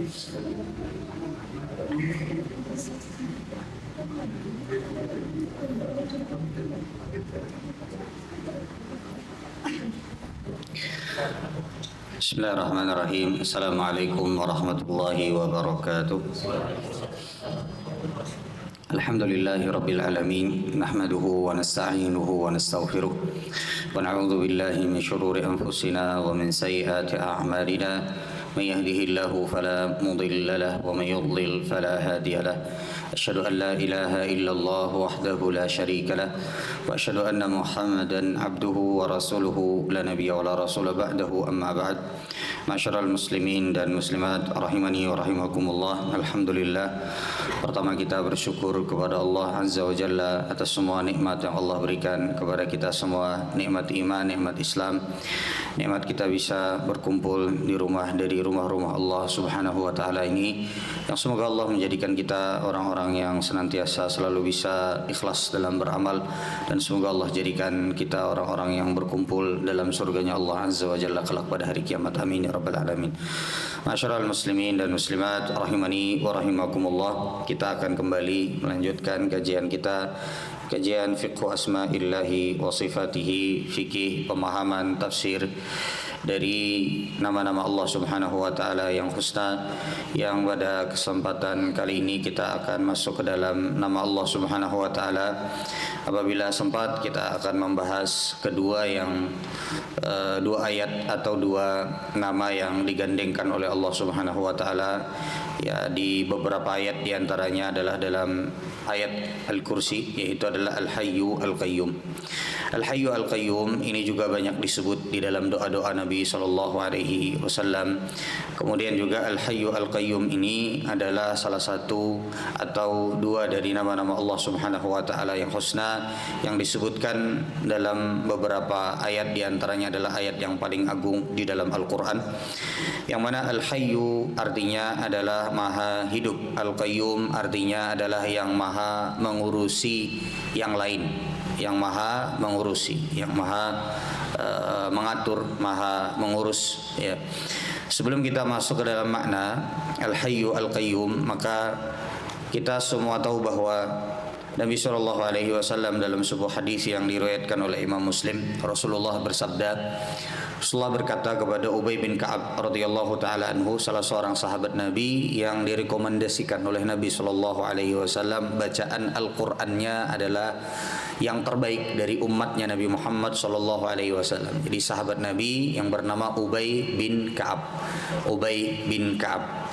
Bismillahirrahmanirrahim. Assalamualaikum warahmatullahi wabarakatuh. Alhamdulillahi rabbil alamin. Nahmaduhu wa nasta'inuhu wa nastaghfiruh. Wa na'udzu billahi min shururi anfusina wa min sayyiati a'malina. May yahdihillahu fala mudilla lahu wa may yudlil fala hadiya lahu. Asyhadu an la ilaha illallah wahdahu la syarika lah wa asyhadu anna Muhammadan abduhu wa rasuluhu la nabiyya wa la rasula ba'dahu amma ba'd. Masyarul muslimin dan muslimat rahimani wa rahimakumullah. Alhamdulillah, pertama kita bersyukur kepada Allah Azza wa Jalla atas semua nikmat yang Allah berikan kepada kita semua, nikmat iman, nikmat Islam, nikmat kita bisa berkumpul di rumah dari rumah-rumah Allah Subhanahu wa taala ini, yang semoga Allah menjadikan kita orang-orang yang senantiasa selalu bisa ikhlas dalam beramal, dan semoga Allah jadikan kita orang-orang yang berkumpul dalam surganya Allah Azza wa Jalla kelak pada hari kiamat. Amin ya rabbal alamin. Masyarul muslimin dan muslimat rahimani wa rahimakumullah. Kita akan kembali melanjutkan kajian kita, kajian fiqh asma'illahi wa sifatihi, fikih pemahaman tafsir dari nama-nama Allah Subhanahu wa taala yang husna, yang pada kesempatan kali ini kita akan masuk ke dalam nama Allah Subhanahu wa taala. Apabila sempat kita akan membahas kedua dua ayat atau dua nama yang digandengkan oleh Allah Subhanahu wa taala. Ya, di beberapa ayat diantaranya adalah dalam ayat Al-Kursi, yaitu adalah Al-Hayyu Al-Qayyum. Al-Hayyu Al-Qayyum ini juga banyak disebut di dalam doa-doa Nabi SAW. Kemudian juga Al-Hayyu Al-Qayyum ini adalah salah satu atau dua dari nama-nama Allah Subhanahu wa taala yang husna, yang disebutkan dalam beberapa ayat, diantaranya adalah ayat yang paling agung di dalam Al-Quran, yang mana Al-Hayyu artinya adalah maha hidup, Al-Qayyum artinya adalah yang maha mengurusi yang lain, yang maha mengurusi, yang maha mengatur, maha mengurus. Ya. Sebelum kita masuk ke dalam makna Al-Hayyu Al-Qayyum, maka kita semua tahu bahwa Nabi SAW dalam sebuah hadis yang diriwayatkan oleh Imam Muslim, Rasulullah bersabda, Rasulullah berkata kepada Ubay bin Ka'ab radhiyallahu taala anhu, salah seorang sahabat Nabi yang direkomendasikan oleh Nabi SAW, bacaan Al-Qur'annya adalah yang terbaik dari umatnya Nabi Muhammad SAW. Jadi sahabat Nabi yang bernama Ubay bin Ka'ab. Ubay bin Ka'ab.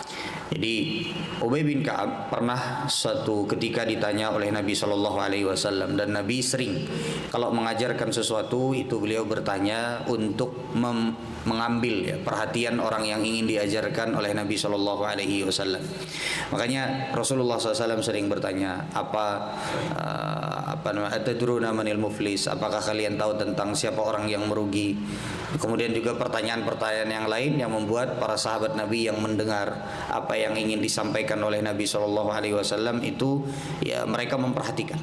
Jadi Ubay bin Ka'ab pernah suatu ketika ditanya oleh Nabi SAW, dan Nabi sering kalau mengajarkan sesuatu itu beliau bertanya untuk mengambil perhatian orang yang ingin diajarkan oleh Nabi SAW. Makanya Rasulullah SAW sering bertanya, atadruna manil muflis, apakah kalian tahu tentang siapa orang yang merugi? Kemudian juga pertanyaan-pertanyaan yang lain yang membuat para sahabat Nabi yang mendengar apa yang ingin disampaikan oleh Nabi SAW itu, ya, mereka memperhatikan.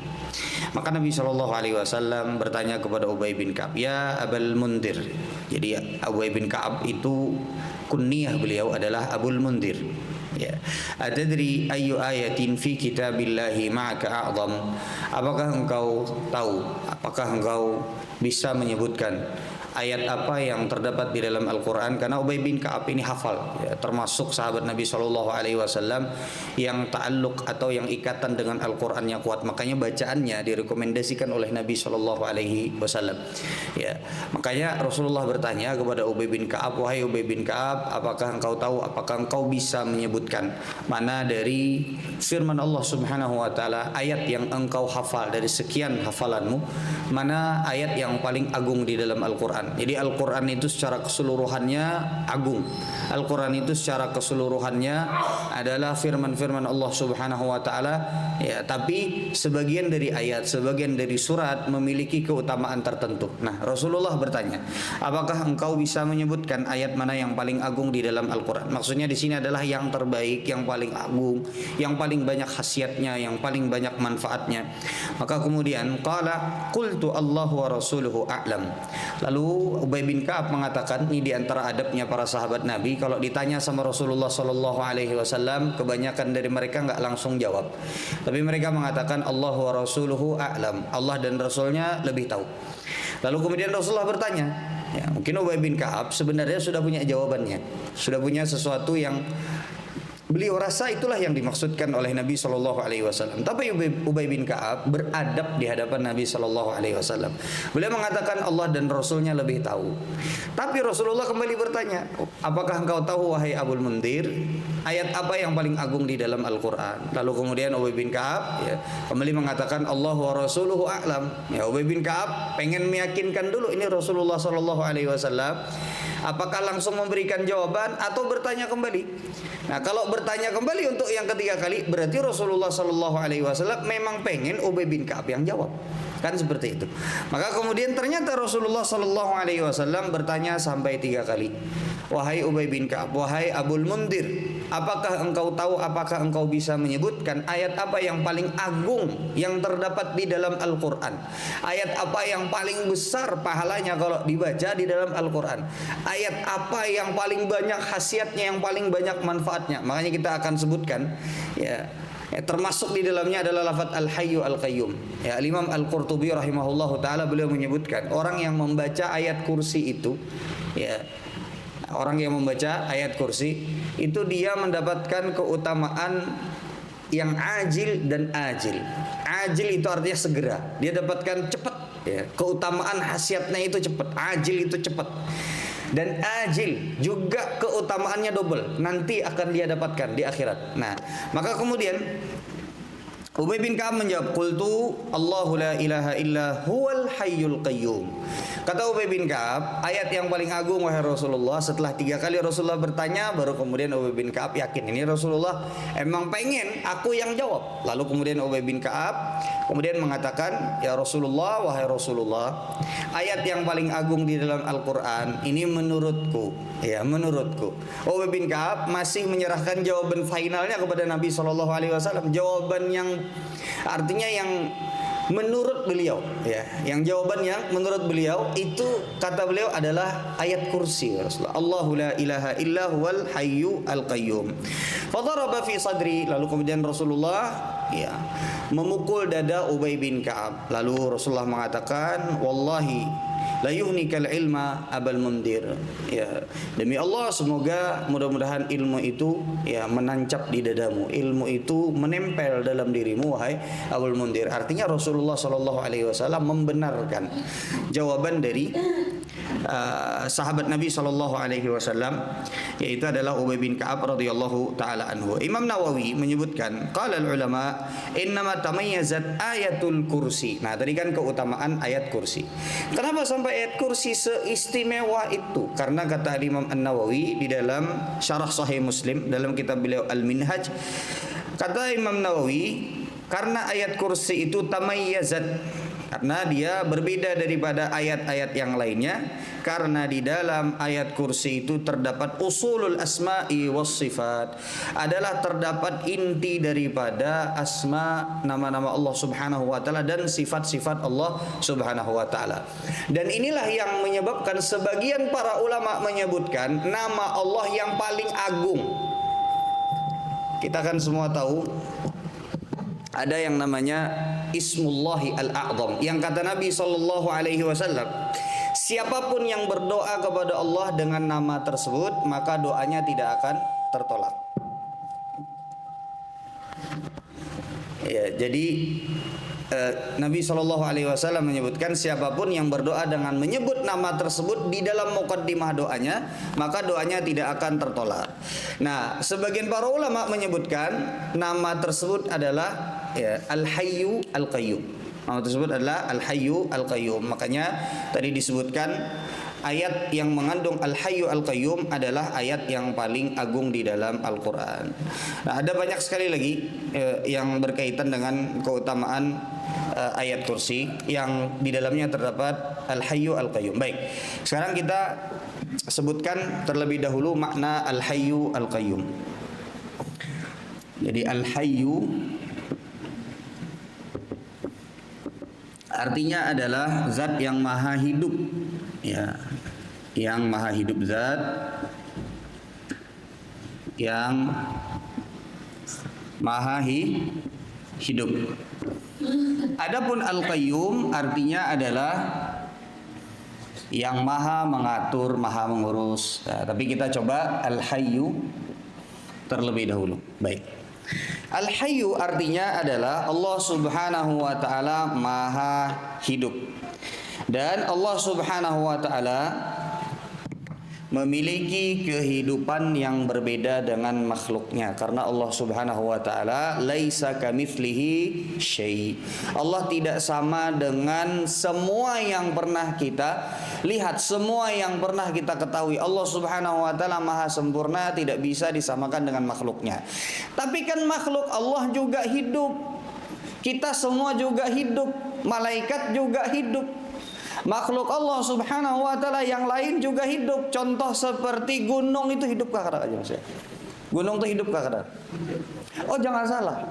Maka Nabi SAW bertanya kepada Ubay bin Ka'ab, ya Abul Mundir. Jadi Ubay bin Ka'ab itu kunyah beliau adalah Abul Mundir. Ya. Atadri ayyu ayatin fi kitabillahi ma'aka a'zam? Apakah engkau tahu, apakah engkau bisa menyebutkan ayat apa yang terdapat di dalam Al-Quran? Karena Ubay bin Ka'ab ini hafal, ya, termasuk sahabat Nabi SAW yang ta'alluq atau yang ikatan dengan Al-Qurannya kuat. Makanya bacaannya direkomendasikan oleh Nabi SAW. Ya, makanya Rasulullah bertanya kepada Ubay bin Ka'ab, wahai Ubay bin Ka'ab, apakah engkau tahu, apakah engkau bisa menyebutkan mana dari firman Allah Subhanahu wa taala, ayat yang engkau hafal dari sekian hafalanmu, mana ayat yang paling agung di dalam Al-Quran? Jadi Al-Quran itu secara keseluruhannya agung. Al-Quran itu secara keseluruhannya adalah firman-firman Allah Subhanahu wa taala, ya, tapi sebagian dari ayat, sebagian dari surat memiliki keutamaan tertentu. Nah, Rasulullah bertanya, apakah engkau bisa menyebutkan ayat mana yang paling agung di dalam Al-Quran? Maksudnya di sini adalah yang terbaik, yang paling agung, yang paling banyak khasiatnya, yang paling banyak manfaatnya. Maka kemudian qala qultu Allahu wa rasuluhu a'lam. Lalu dahulu Ubay bin Ka'ab mengatakan, ini di antara adabnya para sahabat Nabi, kalau ditanya sama Rasulullah Sallallahu Alaihi Wasallam, kebanyakan dari mereka nggak langsung jawab, tapi mereka mengatakan Allah wa Rasuluhu a'lam, Allah dan Rasulnya lebih tahu. Lalu kemudian Rasulullah bertanya, ya, mungkin Ubay bin Ka'ab sebenarnya sudah punya jawabannya, sudah punya sesuatu yang beliau rasa itulah yang dimaksudkan oleh Nabi Shallallahu Alaihi Wasallam. Tapi Ubay bin Ka'ab beradab di hadapan Nabi Shallallahu Alaihi Wasallam. Beliau mengatakan Allah dan Rasulnya lebih tahu. Tapi Rasulullah kembali bertanya, apakah engkau tahu wahai Abul Mundir, ayat apa yang paling agung di dalam Al-Quran? Lalu kemudian Ubay bin Ka'ab ya, kembali mengatakan Allah wa Rasuluhu a'lam. Ya, Ubay bin Ka'ab pengen meyakinkan dulu ini Rasulullah Shallallahu Alaihi Wasallam. Apakah langsung memberikan jawaban atau bertanya kembali? Nah, kalau bertanya kembali untuk yang ketiga kali, berarti Rasulullah Shallallahu Alaihi Wasallam memang pengen Ubay bin Ka'ab yang jawab, kan seperti itu. Maka kemudian ternyata Rasulullah Shallallahu Alaihi Wasallam bertanya sampai 3 kali, wahai Ubay bin Ka'ab, wahai Abul Mundir, apakah engkau tahu, apakah engkau bisa menyebutkan ayat apa yang paling agung yang terdapat di dalam Al-Quran? Ayat apa yang paling besar pahalanya kalau dibaca di dalam Al-Quran? Ayat apa yang paling banyak khasiatnya, yang paling banyak manfaatnya? Makanya kita akan sebutkan ya, termasuk di dalamnya adalah lafaz Al-Hayyu Al-Qayyum. Ya, Imam Al-Qurtubi rahimahullahu taala beliau menyebutkan orang yang membaca ayat kursi itu, ya, orang yang membaca ayat kursi itu dia mendapatkan keutamaan yang ajil dan ajil. Ajil itu artinya segera, dia dapatkan cepat, ya. Keutamaan khasiatnya itu cepat, ajil itu cepat. Dan ajil juga keutamaannya double, nanti akan dia dapatkan di akhirat. Nah, maka kemudian Ubay bin Ka'ab menjawab, qultu Allahu la ilaha illa huwal hayyul qayyum. Kata Ubay bin Ka'ab, ayat yang paling agung wahai Rasulullah. Setelah 3 kali Rasulullah bertanya, baru kemudian Ubay bin Ka'ab yakin ini Rasulullah emang pengen aku yang jawab. Lalu kemudian Ubay bin Ka'ab kemudian mengatakan, ya Rasulullah, wahai Rasulullah, ayat yang paling agung di dalam Al-Quran ini menurutku, ya menurutku. Ubay bin Ka'ab masih menyerahkan jawaban finalnya kepada Nabi SAW. Jawaban yang artinya yang menurut beliau, ya, yang jawaban yang menurut beliau itu kata beliau adalah ayat kursi Rasulullah. Allahu la ilaha illa huwal hayyu al qayyum. Fadaraba fi sadri, lalu kemudian Rasulullah ya memukul dada Ubay bin Ka'ab. Lalu Rasulullah mengatakan, wallahi la yuhnikal ilma Abul Mundir. Ya, demi Allah semoga mudah-mudahan ilmu itu ya menancap di dadamu, ilmu itu menempel dalam dirimu wahai Abul Mundir. Artinya Rasulullah Shallallahu Alaihi Wasallam membenarkan jawaban dari sahabat Nabi Shallallahu Alaihi Wasallam, yaitu adalah Ubay bin Ka'ab radhiyallahu taala anhu. Imam Nawawi menyebutkan, qala al ulama innama tamayyazat ayatul kursi. Nah, tadi kan keutamaan ayat kursi. Kenapa sampai ayat kursi seistimewa itu? Karena kata Imam An-Nawawi di dalam Syarah Sahih Muslim dalam kitab beliau Al-Minhaj, kata Imam Nawawi, karena ayat kursi itu tamayyazat, karena dia berbeda daripada ayat-ayat yang lainnya, karena di dalam ayat kursi itu terdapat usulul asma'i was sifat, adalah terdapat inti daripada asma, nama-nama Allah Subhanahu wa taala dan sifat-sifat Allah Subhanahu wa taala. Dan inilah yang menyebabkan sebagian para ulama menyebutkan nama Allah yang paling agung. Kita kan semua tahu ada yang namanya Ismullahi Al-A'zam, yang kata Nabi Sallallahu Alaihi Wasallam, siapapun yang berdoa kepada Allah dengan nama tersebut, maka doanya tidak akan tertolak. Ya, jadi Nabi Shallallahu Alaihi Wasallam menyebutkan siapapun yang berdoa dengan menyebut nama tersebut di dalam muqaddimah doanya, maka doanya tidak akan tertolak. Nah, sebagian para ulama menyebutkan nama tersebut adalah ya, Al-Hayyu Al-Qayyum. Nama tersebut adalah Al-Hayyu Al-Qayyum. Makanya tadi disebutkan ayat yang mengandung Al-Hayyu Al-Qayyum adalah ayat yang paling agung di dalam Al-Quran. Nah, ada banyak sekali lagi yang berkaitan dengan keutamaan ayat kursi yang di dalamnya terdapat Al-Hayyu Al-Qayyum. Baik, sekarang kita sebutkan terlebih dahulu makna Al-Hayyu Al-Qayyum. Jadi Al-Hayyu artinya adalah zat yang maha hidup, Ya, yang maha hidup zat, yang maha hidup. Adapun al-qayyum artinya adalah yang maha mengatur, maha mengurus. Nah, tapi kita coba al-hayyu terlebih dahulu. Baik. Al-hayyu artinya adalah Allah Subhanahu wa taala maha hidup. Dan Allah Subhanahu wa taala memiliki kehidupan yang berbeda dengan makhluknya, karena Allah Subhanahu wa taala laisa kamitslihi syai'. Allah tidak sama dengan semua yang pernah kita lihat, semua yang pernah kita ketahui. Allah Subhanahu wa taala maha sempurna, tidak bisa disamakan dengan makhluknya. Tapi kan makhluk Allah juga hidup. Kita semua juga hidup, malaikat juga hidup. Makhluk Allah Subhanahu wa taala yang lain juga hidup. Contoh seperti gunung itu hidupkah kadang aja Mas? Gunung itu hidupkah kadang? Oh, jangan salah.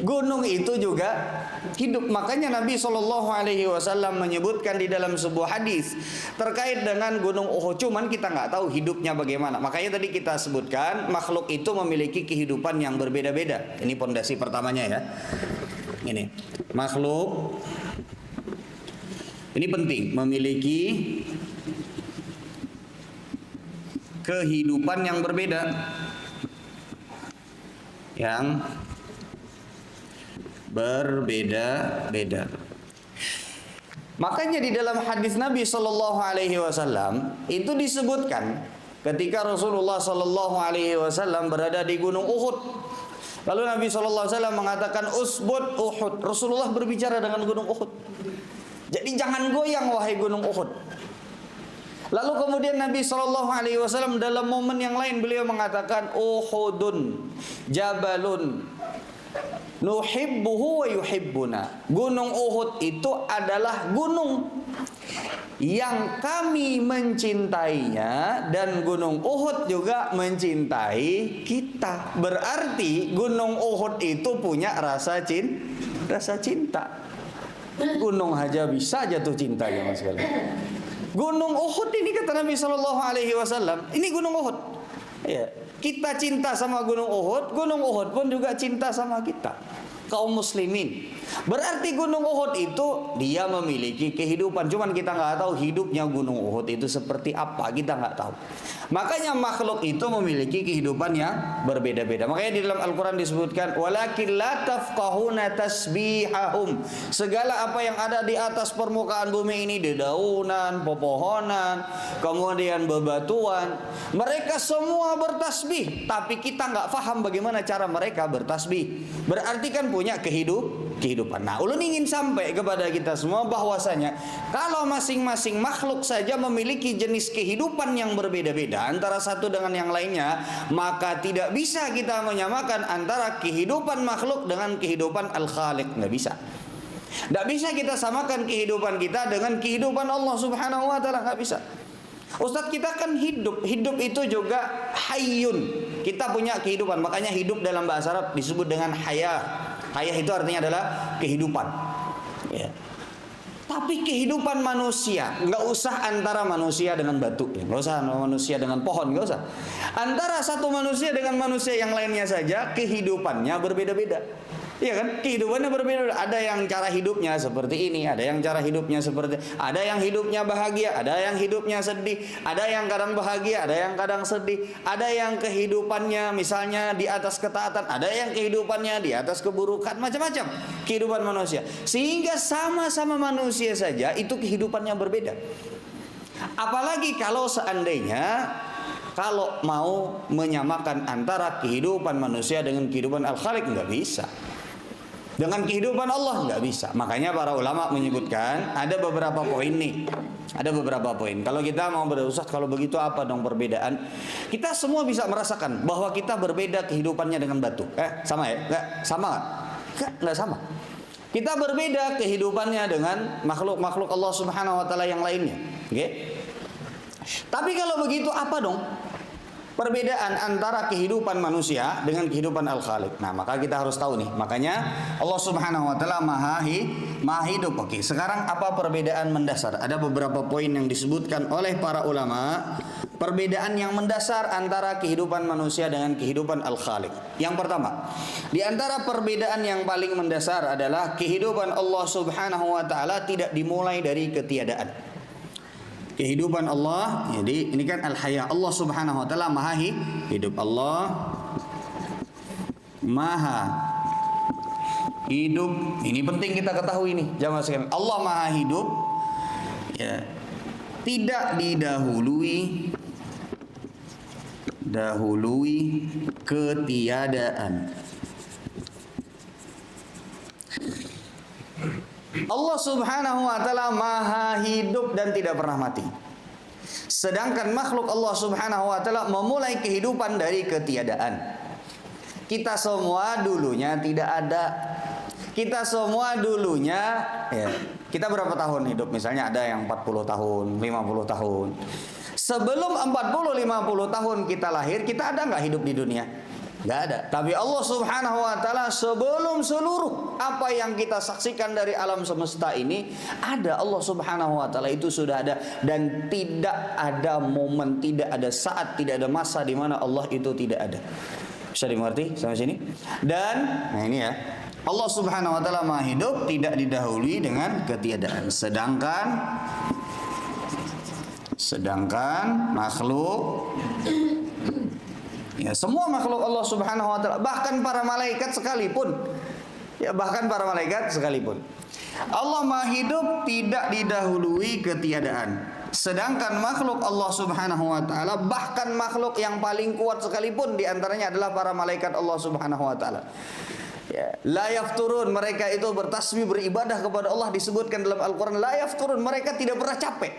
Gunung itu juga hidup. Makanya Nabi Shallallahu alaihi wasallam menyebutkan di dalam sebuah hadis terkait dengan gunung Uhud. Cuman kita nggak tahu hidupnya bagaimana. Makanya tadi kita sebutkan makhluk itu memiliki kehidupan yang berbeda-beda. Ini pondasi pertamanya ya. Ini makhluk ini penting, memiliki kehidupan yang berbeda, yang berbeda-beda. Makanya di dalam hadis Nabi Shallallahu Alaihi Wasallam itu disebutkan ketika Rasulullah Shallallahu Alaihi Wasallam berada di Gunung Uhud. Lalu Nabi Shallallahu Alaihi Wasallam mengatakan usbud Uhud. Rasulullah berbicara dengan Gunung Uhud. Jadi jangan goyang wahai gunung Uhud. Lalu kemudian Nabi Shallallahu Alaihi Wasallam dalam momen yang lain beliau mengatakan Uhudun jabalun nuhibbuhu wa yuhibbuna. Gunung Uhud itu adalah gunung yang kami mencintainya dan gunung Uhud juga mencintai kita. Berarti gunung Uhud itu punya rasa cinta. Gunung aja bisa jatuh cinta ya mas sekalian. Gunung Uhud ini kata Nabi Shallallahu Alaihi Wasallam, ini gunung Uhud. Ya, kita cinta sama gunung Uhud pun juga cinta sama kita, kaum muslimin. Berarti gunung Uhud itu dia memiliki kehidupan. Cuman kita nggak tahu hidupnya gunung Uhud itu seperti apa, kita nggak tahu. Makanya makhluk itu memiliki kehidupan yang berbeda-beda. Makanya di dalam Al-Quran disebutkan walakin la tafqahuna tasbihahum. Segala apa yang ada di atas permukaan bumi ini, dedaunan, pepohonan, kemudian bebatuan, mereka semua bertasbih, tapi kita nggak paham bagaimana cara mereka bertasbih. Berarti kan punya kehidupan. Nah, ulun ingin sampai kepada kita semua bahwasanya kalau masing-masing makhluk saja memiliki jenis kehidupan yang berbeda-beda antara satu dengan yang lainnya, maka tidak bisa kita menyamakan antara kehidupan makhluk dengan kehidupan Al-Khaliq. Nggak bisa. Nggak bisa kita samakan kehidupan kita dengan kehidupan Allah Subhanahu wa taala, nggak bisa. Ustadz, kita kan hidup itu juga hayyun. Kita punya kehidupan, makanya hidup dalam bahasa Arab disebut dengan haya. Haya itu artinya adalah kehidupan. Ya. Tapi kehidupan manusia, nggak usah antara manusia dengan batu, ya. Nggak usah manusia dengan pohon, nggak usah. Antara satu manusia dengan manusia yang lainnya saja kehidupannya berbeda-beda. Iya kan? Kehidupannya berbeda. Ada yang cara hidupnya seperti ini, ada yang cara hidupnya seperti, ada yang hidupnya bahagia, ada yang hidupnya sedih, ada yang kadang bahagia, ada yang kadang sedih, ada yang kehidupannya misalnya di atas ketaatan, ada yang kehidupannya di atas keburukan, macam-macam kehidupan manusia. Sehingga sama-sama manusia saja itu kehidupannya berbeda. Apalagi kalau seandainya kalau mau menyamakan antara kehidupan manusia dengan kehidupan Al-Khaliq, nggak bisa. Dengan kehidupan Allah nggak bisa. Makanya para ulama menyebutkan ada beberapa poin nih. Ada beberapa poin. Kalau kita mau berusaha, kalau begitu apa dong perbedaan? Kita semua bisa merasakan bahwa kita berbeda kehidupannya dengan batu. Sama ya? Nggak sama nggak? Nggak sama. Kita berbeda kehidupannya dengan makhluk-makhluk Allah Subhanahu wa taala yang lainnya. Oke? Tapi kalau begitu apa dong? perbedaan antara kehidupan manusia dengan kehidupan Al-Khaliq. Nah, maka kita harus tahu nih. Makanya Allah Subhanahu wa taala maha hidup. Oke, sekarang apa perbedaan mendasar? Ada beberapa poin yang disebutkan oleh para ulama, perbedaan yang mendasar antara kehidupan manusia dengan kehidupan Al-Khaliq. Yang pertama, di antara perbedaan yang paling mendasar adalah kehidupan Allah Subhanahu wa taala tidak dimulai dari ketiadaan. Kehidupan Allah, jadi ini kan al-haya. Allah Subhanahu wa taala maha hidup. Allah maha hidup. Ini penting kita ketahui nih, jamaah sekalian. Allah maha hidup, ya. Tidak didahului ketiadaan. Allah Subhanahu wa taala maha hidup dan tidak pernah mati. Sedangkan makhluk Allah Subhanahu wa taala memulai kehidupan dari ketiadaan. Kita semua dulunya tidak ada. Kita semua dulunya, ya, kita berapa tahun hidup? Misalnya ada yang 40 tahun, 50 tahun. Sebelum 40-50 tahun kita lahir, kita ada nggak hidup di dunia? Nggak ada. Tapi Allah Subhanahu wa taala sebelum seluruh apa yang kita saksikan dari alam semesta ini ada, Allah Subhanahu wa taala itu sudah ada, dan tidak ada momen, tidak ada saat, tidak ada masa di mana Allah itu tidak ada. Bisa dimengerti sampai sini? Dan nah ini ya, Allah Subhanahu wa taala maha hidup, tidak didahului dengan ketiadaan. Sedangkan makhluk, ya, semua makhluk Allah Subhanahu wa taala, bahkan para malaikat sekalipun. Ya, bahkan para malaikat sekalipun. Allah maha hidup tidak didahului ketiadaan. Sedangkan makhluk Allah Subhanahu wa taala, bahkan makhluk yang paling kuat sekalipun di antaranya adalah para malaikat Allah Subhanahu wa taala. Ya, la yafturun, mereka itu bertasbih beribadah kepada Allah, disebutkan dalam Al-Qur'an la yafturun, mereka tidak pernah capek.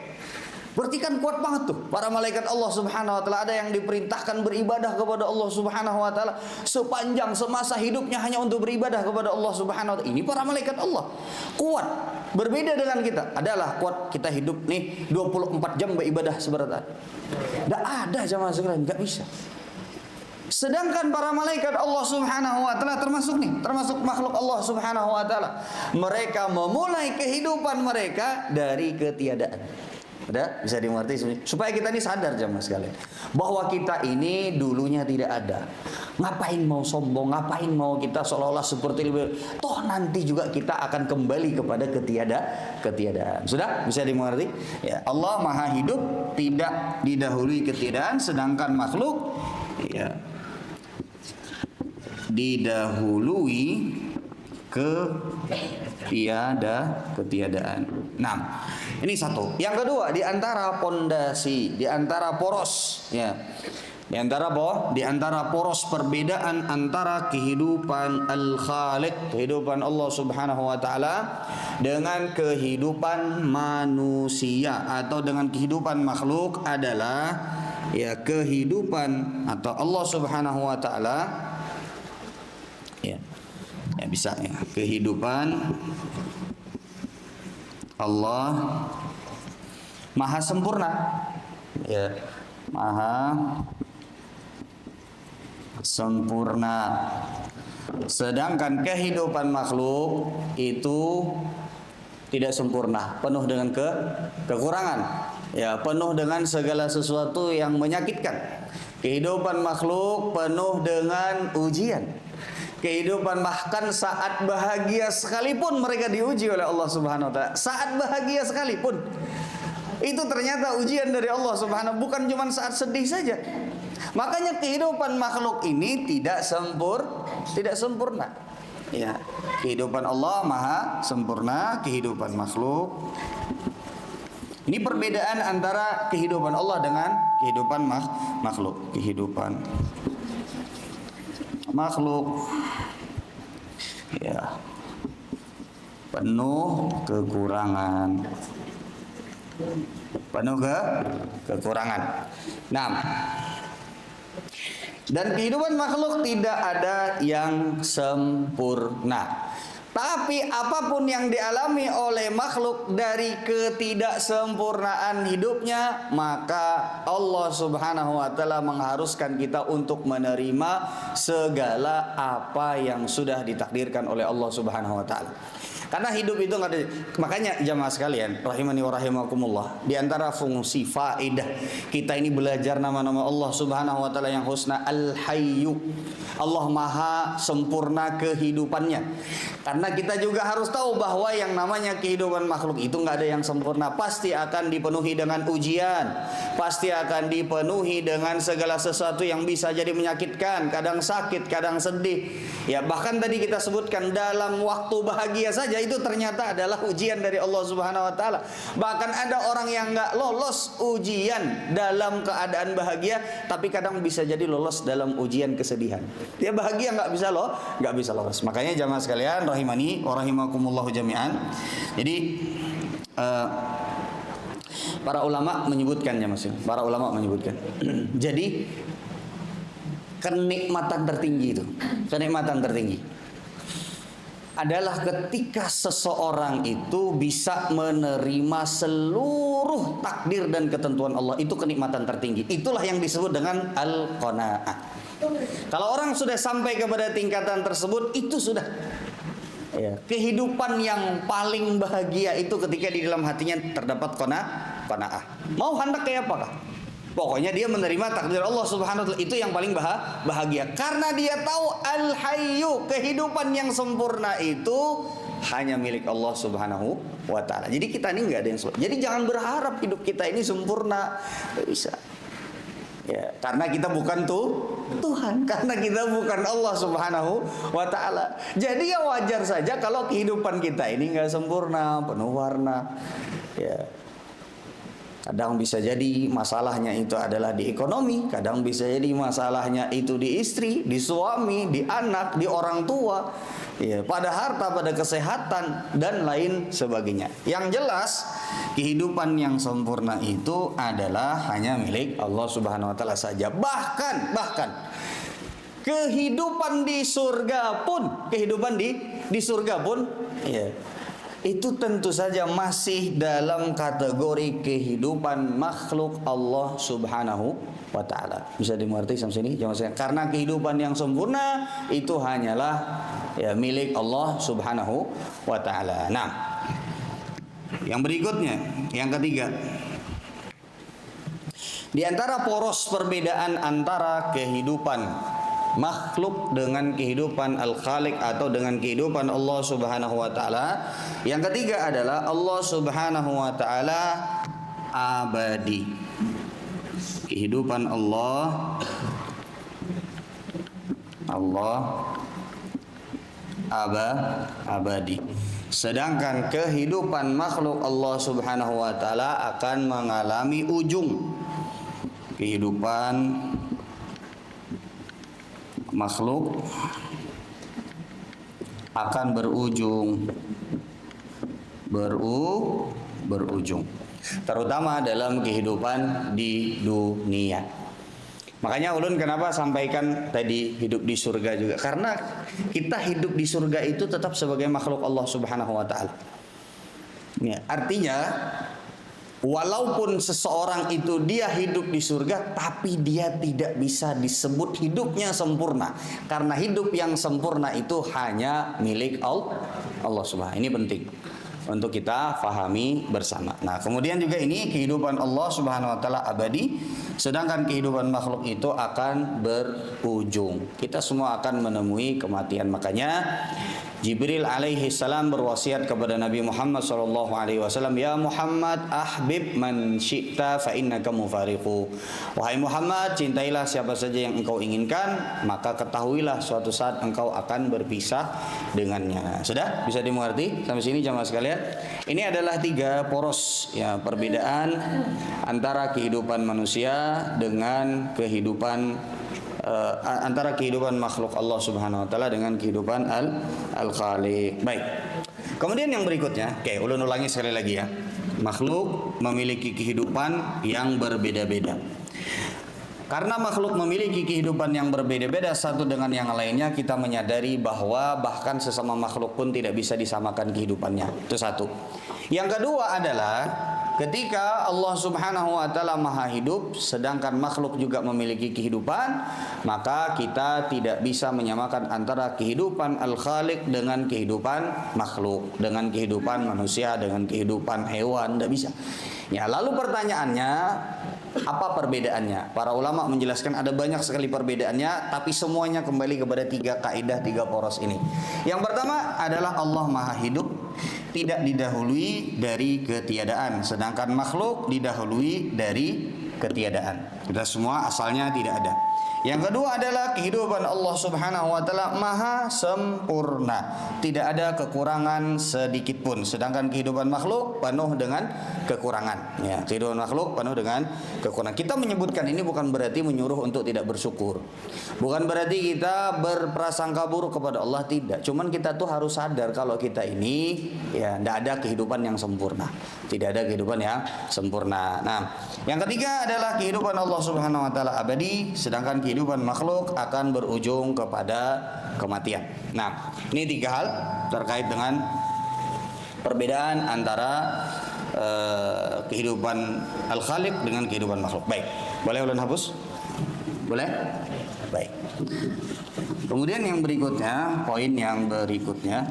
Berarti kan kuat banget tuh para malaikat Allah Subhanahu wa taala. Ada yang diperintahkan beribadah kepada Allah Subhanahu wa taala sepanjang semasa hidupnya hanya untuk beribadah kepada Allah Subhanahu wa taala. Ini para malaikat Allah kuat. Berbeda dengan kita. Adalah kuat kita hidup nih 24 jam beribadah seberat. Enggak ada jamaah sekalian, enggak bisa. Sedangkan para malaikat Allah Subhanahu wa taala termasuk makhluk Allah Subhanahu wa taala, mereka memulai kehidupan mereka dari ketiadaan. Ada? Bisa dimengerti supaya kita ini sadar jamaah sekalian bahwa kita ini dulunya tidak ada. Ngapain mau sombong, ngapain mau kita seolah-olah seperti toh nanti juga kita akan kembali kepada ketiadaan. Sudah? Bisa dimengerti? Ya, Allah maha hidup, tidak didahului ketiadaan, sedangkan makhluk, ya, didahului ketiadaan. Nah, ini satu. Yang kedua, di antara pondasi, di antara poros, ya, di antara poros perbedaan antara kehidupan Al-Khaliq, kehidupan Allah Subhanahu wa taala dengan kehidupan manusia atau dengan kehidupan makhluk adalah, ya, kehidupan atau Allah Subhanahu wa taala, ya, ya bisa, ya, kehidupan Allah maha sempurna, ya, maha sempurna. Sedangkan kehidupan makhluk itu tidak sempurna, penuh dengan kekurangan, ya, penuh dengan segala sesuatu yang menyakitkan. Kehidupan makhluk penuh dengan ujian. Kehidupan bahkan saat bahagia sekalipun mereka diuji oleh Allah Subhanahu wa taala. Saat bahagia sekalipun itu ternyata ujian dari Allah Subhanahu, bukan cuma saat sedih saja. Makanya kehidupan makhluk ini tidak sempurna. Ya, kehidupan Allah maha sempurna, kehidupan makhluk. Ini perbedaan antara kehidupan Allah dengan kehidupan makhluk. Kehidupan makhluk, ya, penuh kekurangan. Nah, dan kehidupan makhluk tidak ada yang sempurna. Tapi apapun yang dialami oleh makhluk dari ketidaksempurnaan hidupnya, maka Allah Subhanahu wa taala mengharuskan kita untuk menerima segala apa yang sudah ditakdirkan oleh Allah Subhanahu wa taala. Karena hidup itu nggak ada. Makanya jamaah sekalian, rahimani wa rahimakumullah, di antara fungsi faedah kita ini belajar nama-nama Allah Subhanahu wa taala yang husna, Al-Hayyu. Allah Maha sempurna kehidupannya. Karena kita juga harus tahu bahwa yang namanya kehidupan makhluk itu nggak ada yang sempurna. Pasti akan dipenuhi dengan ujian, pasti akan dipenuhi dengan segala sesuatu yang bisa jadi menyakitkan, kadang sakit, kadang sedih. Ya, bahkan tadi kita sebutkan dalam waktu bahagia saja itu ternyata adalah ujian dari Allah Subhanahu wa taala. Bahkan ada orang yang nggak lolos ujian dalam keadaan bahagia, tapi kadang bisa jadi lolos dalam ujian kesedihan. Dia bahagia nggak bisa lolos. Makanya jamaah sekalian, rahimani wa rahimakumullahu jami'an. Jadi para ulama menyebutkan ya Mas. Para ulama menyebutkan. Jadi kenikmatan tertinggi adalah ketika seseorang itu bisa menerima seluruh takdir dan ketentuan Allah. Itu kenikmatan tertinggi. Itulah yang disebut dengan al-qanaah. Kalau orang sudah sampai kepada tingkatan tersebut, itu sudah ya, kehidupan yang paling bahagia itu ketika di dalam hatinya terdapat qanaah. Mau hendak kayak apakah? Pokoknya dia menerima takdir Allah Subhanahu wa taala, itu yang paling bahagia. Karena dia tahu Al-Hayyu, kehidupan yang sempurna itu hanya milik Allah Subhanahu wa taala. Jadi kita ini enggak ada yang sempurna. Jadi jangan berharap hidup kita ini sempurna. Enggak bisa. Ya, karena kita bukan Tuhan, karena kita bukan Allah Subhanahu wa taala. Jadi ya wajar saja kalau kehidupan kita ini enggak sempurna, penuh warna. Ya. Kadang bisa jadi masalahnya itu adalah di ekonomi, kadang bisa jadi masalahnya itu di istri, di suami, di anak, di orang tua, ya, pada harta, pada kesehatan dan lain sebagainya. Yang jelas kehidupan yang sempurna itu adalah hanya milik Allah Subhanahu wa taala saja. Bahkan kehidupan di surga pun, ya, itu tentu saja masih dalam kategori kehidupan makhluk Allah Subhanahu wa taala. Bisa dimengerti sampai sini? Karena kehidupan yang sempurna itu hanyalah ya milik Allah Subhanahu wa taala. Nah, yang berikutnya, yang ketiga, di antara poros perbedaan antara kehidupan makhluk dengan kehidupan Al-Khaliq atau dengan kehidupan Allah Subhanahu wa taala, yang ketiga adalah Allah Subhanahu wa taala abadi. Kehidupan Allah abadi. Sedangkan kehidupan makhluk Allah Subhanahu wa taala akan mengalami ujung. Kehidupan makhluk akan berujung, terutama dalam kehidupan di dunia. Makanya ulun kenapa sampaikan tadi hidup di surga juga, karena kita hidup di surga itu tetap sebagai makhluk Allah Subhanahu wa taala. Ya, artinya walaupun seseorang itu dia hidup di surga, tapi dia tidak bisa disebut hidupnya sempurna. Karena hidup yang sempurna itu hanya milik Allah Subhanahu. Ini penting untuk kita fahami bersama. Nah, kemudian juga ini kehidupan Allah Subhanahu wa taala abadi, sedangkan kehidupan makhluk itu akan berujung. Kita semua akan menemui kematian. Makanya Jibril alaihi salam berwasiat kepada Nabi Muhammad sallallahu alaihi wasallam, "Ya Muhammad, ahbib man syi'ta fa innaka mufariqu." Wahai Muhammad, cintailah siapa saja yang engkau inginkan, maka ketahuilah suatu saat engkau akan berpisah dengannya. Sudah bisa dimengerti sampai sini jamaah sekalian? Ini adalah 3 poros ya perbedaan antara kehidupan manusia dengan kehidupan antara kehidupan makhluk Allah Subhanahu wa taala dengan kehidupan Al-Khaliq. Baik. Kemudian yang berikutnya, oke, ulun ulangi sekali lagi ya. Makhluk memiliki kehidupan yang berbeda-beda. Karena makhluk memiliki kehidupan yang berbeda-beda satu dengan yang lainnya, kita menyadari bahwa bahkan sesama makhluk pun tidak bisa disamakan kehidupannya. Itu satu. Yang kedua adalah ketika Allah Subhanahu wa taala Maha Hidup sedangkan makhluk juga memiliki kehidupan, maka kita tidak bisa menyamakan antara kehidupan Al-Khaliq dengan kehidupan makhluk, dengan kehidupan manusia, dengan kehidupan hewan, tidak bisa. Ya, lalu pertanyaannya, apa perbedaannya? Para ulama menjelaskan ada banyak sekali perbedaannya, tapi semuanya kembali kepada 3 kaidah, 3 poros ini. Yang pertama adalah Allah Maha Hidup, tidak didahului dari ketiadaan, sedangkan makhluk didahului dari ketiadaan. Kita semua asalnya tidak ada. Yang kedua adalah kehidupan Allah Subhanahu wa taala maha sempurna, tidak ada kekurangan sedikit pun, sedangkan kehidupan makhluk penuh dengan kekurangan. Ya, kehidupan makhluk penuh dengan kekurangan. Kita menyebutkan ini bukan berarti menyuruh untuk tidak bersyukur. Bukan berarti kita berprasangka buruk kepada Allah, tidak. Cuman kita tuh harus sadar kalau kita ini ya tidak ada kehidupan yang sempurna. Tidak ada kehidupan yang sempurna. Nah, yang ketiga adalah kehidupan Allah Subhanahu wa taala abadi, sedangkan kehidupan makhluk akan berujung kepada kematian. Nah, ini 3 hal terkait dengan perbedaan antara kehidupan Al-Khaliq dengan kehidupan makhluk. Baik, boleh ulun hapus? Boleh? Baik. Kemudian yang berikutnya, poin yang berikutnya,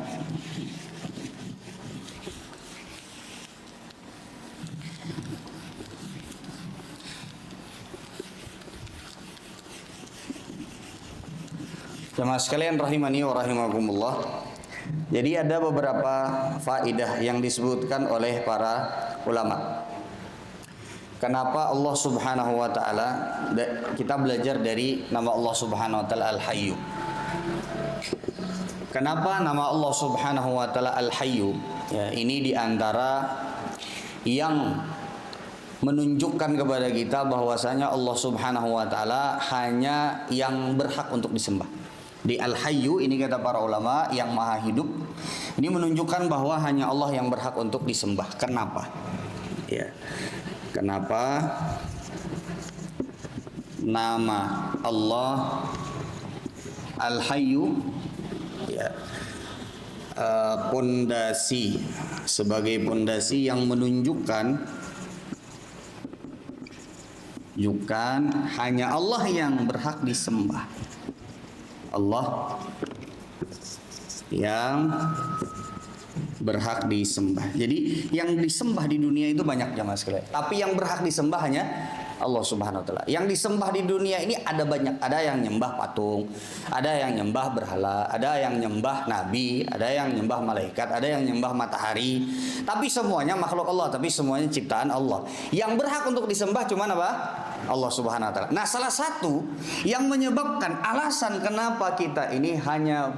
jemaah sekalian rahimani wa rahimakumullah. Jadi ada beberapa faidah yang disebutkan oleh para ulama. Kenapa Allah Subhanahu wa taala, kita belajar dari nama Allah Subhanahu wa taala Al-Hayyu. Kenapa nama Allah Subhanahu wa taala Al-Hayyu? Ya, ini diantara yang menunjukkan kepada kita bahwasanya Allah Subhanahu wa taala hanya yang berhak untuk disembah. Di Al-Hayyu ini kata para ulama yang maha hidup, ini menunjukkan bahwa hanya Allah yang berhak untuk disembah. Kenapa? Ya. Kenapa nama Allah Al-Hayyu ya, pondasi, sebagai pondasi yang menunjukkan hanya Allah yang berhak disembah. Allah yang berhak disembah. Jadi yang disembah di dunia itu banyak jemaah sekalian. Tapi yang berhak disembah hanya Allah Subhanahu wa taala. Yang disembah di dunia ini ada banyak. Ada yang nyembah patung, ada yang nyembah berhala, ada yang nyembah nabi, ada yang nyembah malaikat, ada yang nyembah matahari. Tapi semuanya makhluk Allah, tapi semuanya ciptaan Allah. Yang berhak untuk disembah cuma apa? Allah Subhanahu wa taala. Nah, salah satu yang menyebabkan alasan kenapa kita ini hanya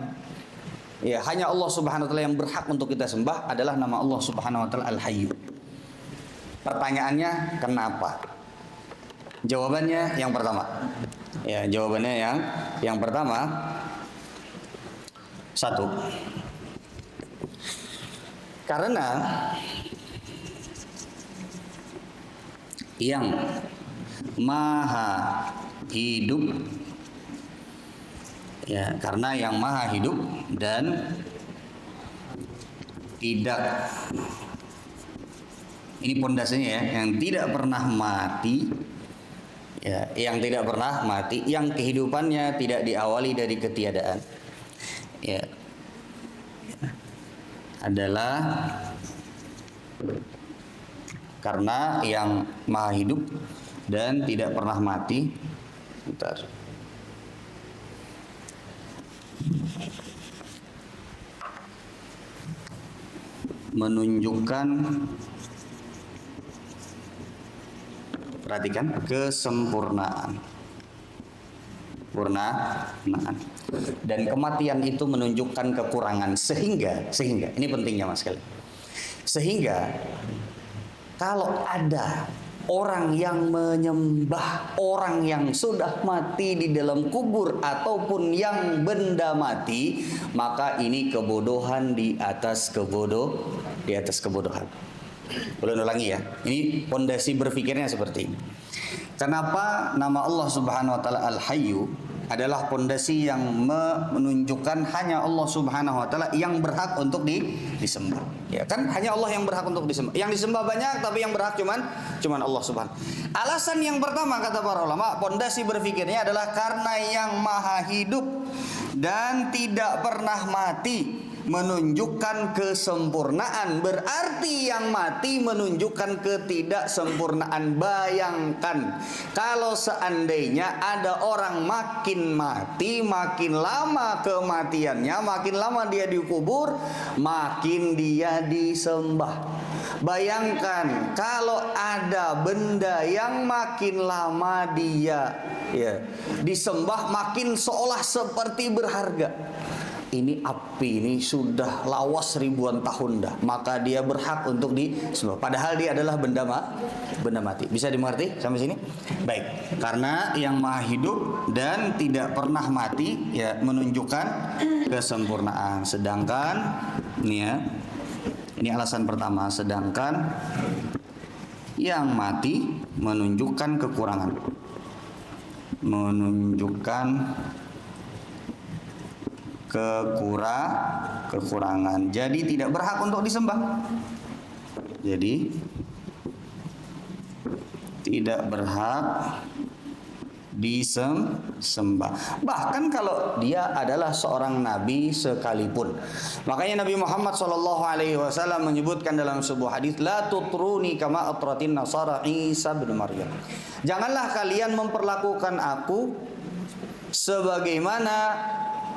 Allah Subhanahu wa taala yang berhak untuk kita sembah adalah nama Allah Subhanahu wa taala Al-Hayyu. Pertanyaannya kenapa? Jawabannya yang pertama. Ya, jawabannya yang pertama, satu. Karena yang maha hidup, ya, karena yang maha hidup dan tidak, ini pondasinya ya, yang tidak pernah mati, ya, yang tidak pernah mati, yang kehidupannya tidak diawali dari ketiadaan, ya, adalah karena yang maha hidup dan tidak pernah mati. Bentar. Menunjukkan, perhatikan, kesempurnaan. Dan kematian itu menunjukkan kekurangan, sehingga ini pentingnya Mas sekali. Sehingga kalau ada orang yang menyembah orang yang sudah mati di dalam kubur ataupun yang benda mati, maka ini kebodohan di atas kebodohan. Boleh ulangi ya. Ini pondasi berpikirnya seperti ini. Kenapa nama Allah Subhanahu wa taala Al-Hayyu adalah pondasi yang menunjukkan hanya Allah Subhanahu wa taala yang berhak untuk disembah. Ya kan hanya Allah yang berhak untuk disembah. Yang disembah banyak tapi yang berhak cuman Allah Subhanahu. Alasan yang pertama kata para ulama, pondasi berfikirnya adalah karena yang maha hidup dan tidak pernah mati menunjukkan kesempurnaan. Berarti yang mati menunjukkan ketidaksempurnaan. Bayangkan kalau seandainya ada orang makin mati, makin lama kematiannya, makin lama dia dikubur, makin dia disembah. Bayangkan kalau ada benda yang makin lama dia disembah, makin seolah seperti berharga. Ini api ini sudah lawas ribuan tahun dah, maka dia berhak untuk disembah. Padahal dia adalah benda mati. Bisa dimengerti sampai sini? Baik. Karena yang maha hidup dan tidak pernah mati ya menunjukkan kesempurnaan. Sedangkan ini alasan pertama. Sedangkan yang mati menunjukkan kekurangan. Kekurangan. Jadi tidak berhak untuk disembah. Jadi tidak berhak disembah. Bahkan kalau dia adalah seorang nabi sekalipun. Makanya Nabi Muhammad SAW menyebutkan dalam sebuah hadis, la tutruni kama atratin nasara Isa bin Maryam. Janganlah kalian memperlakukan aku sebagaimana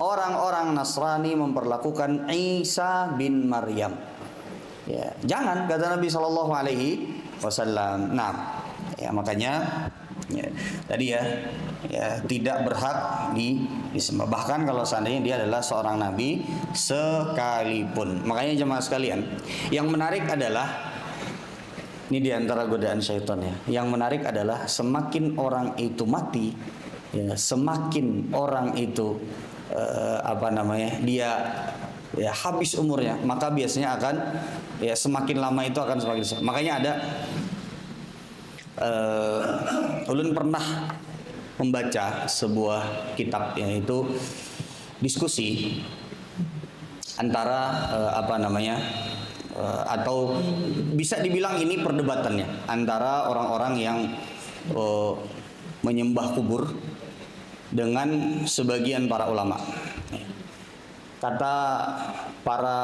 orang-orang Nasrani memperlakukan Isa bin Maryam. Ya, jangan, kata Nabi SAW. Nah, ya makanya tadi tidak berhak disembah. Bahkan kalau seandainya dia adalah seorang nabi sekalipun. Makanya jemaah sekalian, yang menarik adalah ini diantara godaan syaitan ya. Yang menarik adalah semakin orang itu mati, semakin orang itu dia habis umurnya, maka biasanya akan semakin lama itu akan semakin besar. Makanya ada ulun pernah membaca sebuah kitab yaitu diskusi antara atau bisa dibilang ini perdebatannya antara orang-orang yang menyembah kubur dengan sebagian para ulama. Kata para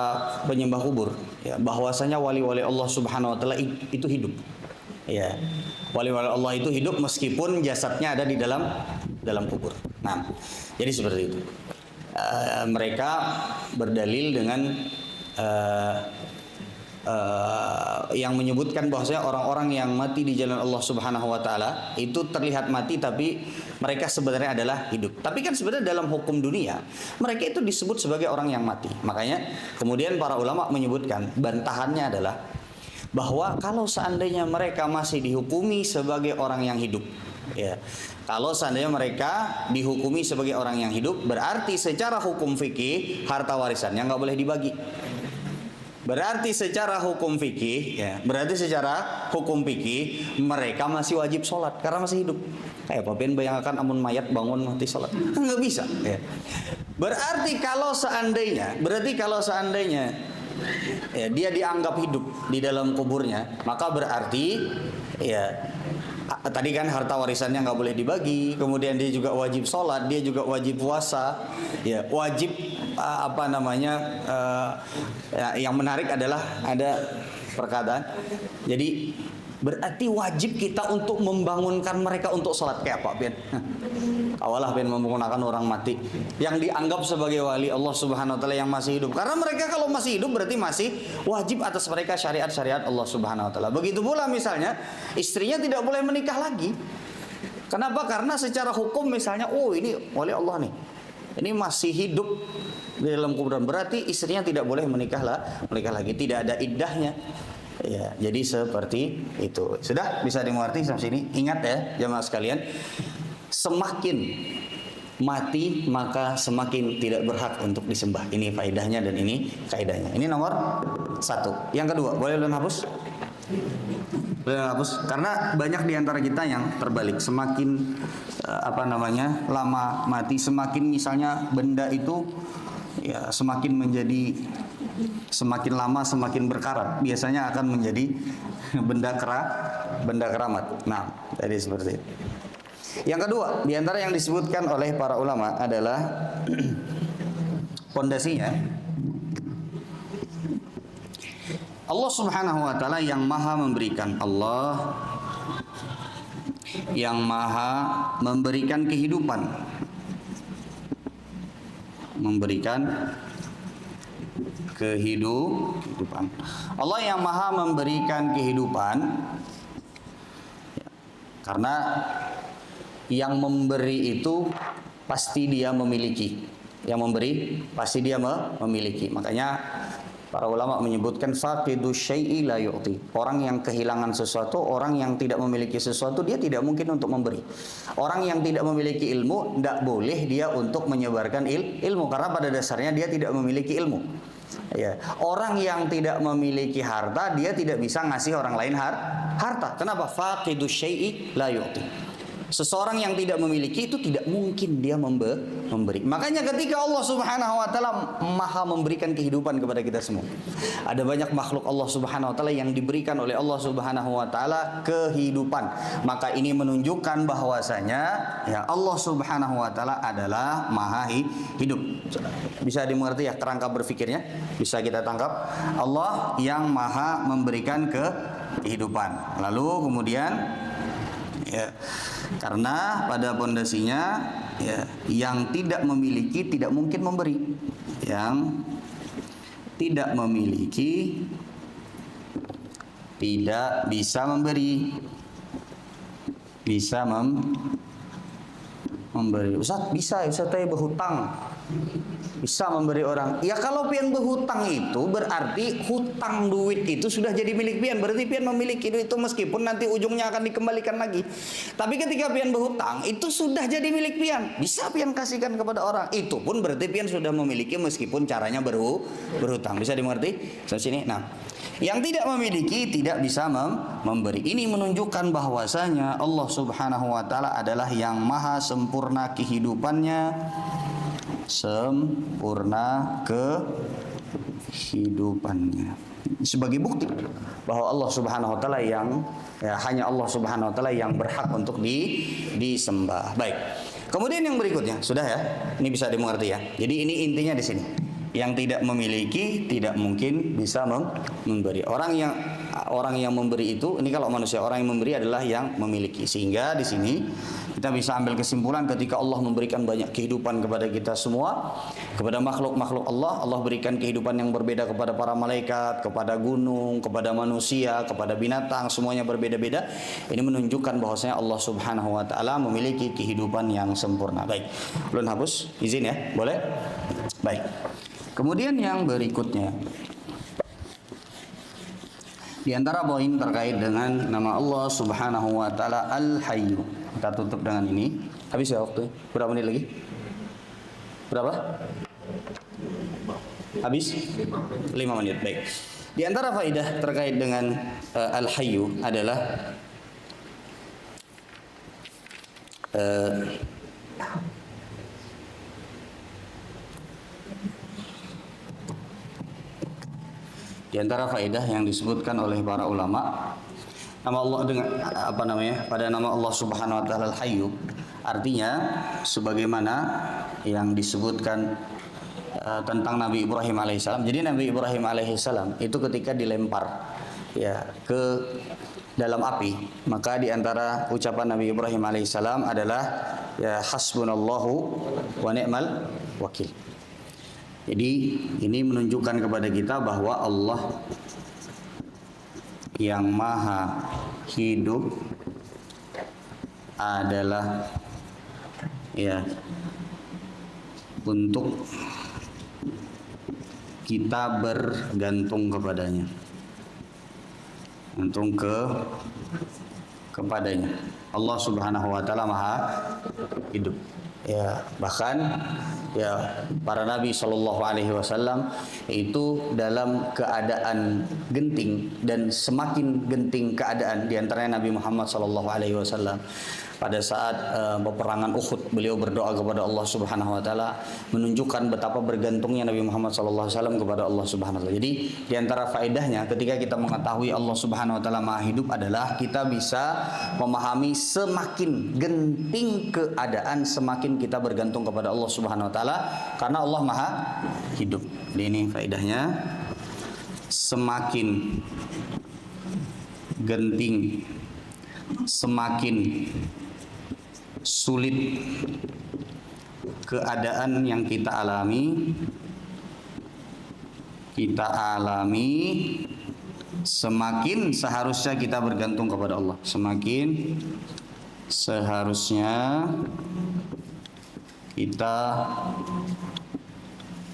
penyembah kubur bahwasanya wali-wali Allah Subhanahu wa taala itu hidup. Wali-wali Allah itu hidup meskipun jasadnya ada di dalam kubur. Nah, jadi seperti itu. Mereka berdalil dengan yang menyebutkan bahwasanya orang-orang yang mati di jalan Allah Subhanahu wa taala itu terlihat mati tapi mereka sebenarnya adalah hidup. Tapi kan sebenarnya dalam hukum dunia mereka itu disebut sebagai orang yang mati. Makanya kemudian para ulama menyebutkan bantahannya adalah bahwa kalau seandainya mereka masih dihukumi sebagai orang yang hidup, kalau seandainya mereka dihukumi sebagai orang yang hidup, berarti secara hukum fikih harta warisannya nggak boleh dibagi. Berarti secara hukum fikih, mereka masih wajib sholat karena masih hidup. Kayak apa? Bayangkan amun mayat bangun mati sholat, nggak bisa. Berarti kalau seandainya dia dianggap hidup di dalam kuburnya, maka berarti tadi kan harta warisannya nggak boleh dibagi, kemudian dia juga wajib sholat, dia juga wajib puasa, wajib yang menarik adalah ada perkataan. Jadi berarti wajib kita untuk membangunkan mereka untuk sholat. Kayak apa Ben? Awalah Ben menggunakan orang mati yang dianggap sebagai wali Allah Subhanahu wa taala yang masih hidup. Karena mereka kalau masih hidup berarti masih wajib atas mereka syariat-syariat Allah Subhanahu wa taala. Begitu pula misalnya istrinya tidak boleh menikah lagi. Kenapa? Karena secara hukum misalnya ini wali Allah nih, ini masih hidup di dalam kuburan, berarti istrinya tidak boleh menikah lagi, tidak ada iddahnya. Jadi seperti itu. Sudah bisa dimengerti sampai sini? Ingat ya jemaah sekalian, semakin mati maka semakin tidak berhak untuk disembah. Ini faedahnya dan ini kaidahnya. Ini nomor 1. Yang kedua, boleh ulun hapus? Boleh hapus? Karena banyak di antara kita yang terbalik. Semakin lama mati, semakin misalnya benda itu ya semakin lama semakin berkarat. Biasanya akan menjadi benda keramat. Nah, jadi seperti itu. Yang kedua, di antara yang disebutkan oleh para ulama adalah pondasinya Allah Subhanahu wa taala yang maha memberikan. Allah yang maha memberikan kehidupan. Memberikan kehidupan. Allah yang maha memberikan kehidupan. Karena yang memberi itu pasti dia memiliki. Yang memberi pasti dia memiliki. Makanya para ulama menyebutkan faqidu syai'i la yu'ti. Orang yang kehilangan sesuatu, orang yang tidak memiliki sesuatu, dia tidak mungkin untuk memberi. Orang yang tidak memiliki ilmu, tidak boleh dia untuk menyebarkan ilmu karena pada dasarnya dia tidak memiliki ilmu. Ya. Orang yang tidak memiliki harta, dia tidak bisa ngasih orang lain harta. Kenapa? Faqidu syai'i la yu'ti. Seseorang yang tidak memiliki itu tidak mungkin dia memberi. Makanya ketika Allah Subhanahu wa taala maha memberikan kehidupan kepada kita semua. Ada banyak makhluk Allah Subhanahu wa taala yang diberikan oleh Allah Subhanahu wa taala kehidupan. Maka ini menunjukkan bahwasanya ya Allah Subhanahu wa taala adalah maha hidup. Bisa dimengerti ya kerangka berpikirnya? Bisa kita tangkap. Allah yang maha memberikan kehidupan. Lalu kemudian ya, karena pada pondasinya ya, yang tidak memiliki tidak mungkin memberi. Yang tidak memiliki tidak bisa memberi. Bisa memberi. Ustaz, bisa Ustaz saya berhutang. Bisa memberi orang. Ya kalau pian berhutang itu berarti hutang duit itu sudah jadi milik pian. Berarti pian memiliki duit itu meskipun nanti ujungnya akan dikembalikan lagi. Tapi ketika pian berhutang itu sudah jadi milik pian. Bisa pian kasihkan kepada orang. Itu pun berarti pian sudah memiliki meskipun caranya berhutang. Bisa dimengerti? Sampai sini. Nah, yang tidak memiliki tidak bisa memberi. Ini menunjukkan bahwasanya Allah Subhanahu wa taala adalah yang maha sempurna kehidupannya. Sempurna kehidupannya. Sebagai bukti bahwa Allah Subhanahu wa taala yang ya, hanya Allah Subhanahu wa taala yang berhak untuk disembah. Baik. Kemudian yang berikutnya, sudah ya? Ini bisa dimengerti ya. Jadi ini intinya di sini. Yang tidak memiliki tidak mungkin bisa memberi. Orang yang memberi itu, ini kalau manusia, orang yang memberi adalah yang memiliki. Sehingga di sini kita bisa ambil kesimpulan ketika Allah memberikan banyak kehidupan kepada kita semua, kepada makhluk-makhluk Allah, Allah berikan kehidupan yang berbeda kepada para malaikat, kepada gunung, kepada manusia, kepada binatang, semuanya berbeda-beda. Ini menunjukkan bahwasanya Allah Subhanahu wa taala memiliki kehidupan yang sempurna. Baik. Belum hapus? Izin ya? Boleh? Baik. Kemudian yang berikutnya, di antara poin terkait dengan nama Allah Subhanahu wa taala Al-Hayyu. Kita tutup dengan ini. Habis ya waktu? Berapa menit lagi? Berapa? Habis? 5 menit. Baik. Di antara faedah terkait dengan Al-Hayyu adalah di antara faedah yang disebutkan oleh para ulama, nama Allah dengan pada nama Allah Subhanahu wa taala Al-Hayyu artinya sebagaimana yang disebutkan tentang Nabi Ibrahim alaihissalam. Jadi Nabi Ibrahim alaihissalam itu ketika dilempar ya ke dalam api, maka di antara ucapan Nabi Ibrahim alaihissalam adalah ya hasbunallahu wa ni'mal wakil. Jadi ini menunjukkan kepada kita bahwa Allah yang maha hidup adalah ya untuk kita bergantung kepadanya, gantung kepadanya. Allah Subhanahu wa taala maha hidup. Ya, bahkan ya para nabi Shallallahu Alaihi Wasallam itu dalam keadaan genting dan semakin genting keadaan, diantaranya Nabi Muhammad Shallallahu Alaihi Wasallam pada saat peperangan Uhud, beliau berdoa kepada Allah Subhanahu Wa Taala, menunjukkan betapa bergantungnya Nabi Muhammad Shallallahu Alaihi Wasallam kepada Allah Subhanahu Wa Taala. Jadi diantara faedahnya ketika kita mengetahui Allah Subhanahu Wa Taala Maha Hidup adalah kita bisa memahami semakin genting keadaan, semakin kita bergantung kepada Allah Subhanahu Wa Taala, karena Allah Maha Hidup. Jadi ini faedahnya, semakin genting, semakin sulit keadaan yang kita alami, semakin seharusnya kita bergantung kepada Allah. Semakin seharusnya kita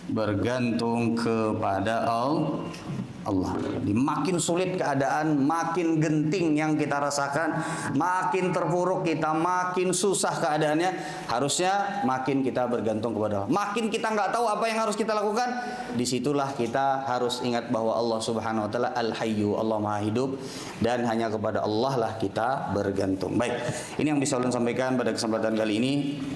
bergantung kepada Allah. Jadi makin sulit keadaan, makin genting yang kita rasakan, makin terpuruk kita, makin susah keadaannya, harusnya makin kita bergantung kepada Allah. Makin kita nggak tahu apa yang harus kita lakukan, disitulah kita harus ingat bahwa Allah Subhanahu Wa Taala Al-Hayyu, Allah Maha Hidup, dan hanya kepada Allah lah kita bergantung. Baik, ini yang bisa ulun sampaikan pada kesempatan kali ini.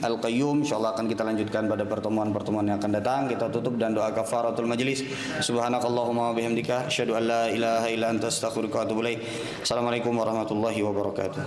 Al-Qayyum insyaallah akan kita lanjutkan pada pertemuan-pertemuan yang akan datang. Kita tutup dan doa kafaratul majlis. Subhanakallahumma wa bihamdika asyhadu an la ilaha illa anta astaghfiruka wa atubu ilaik. Assalamualaikum warahmatullahi wabarakatuh.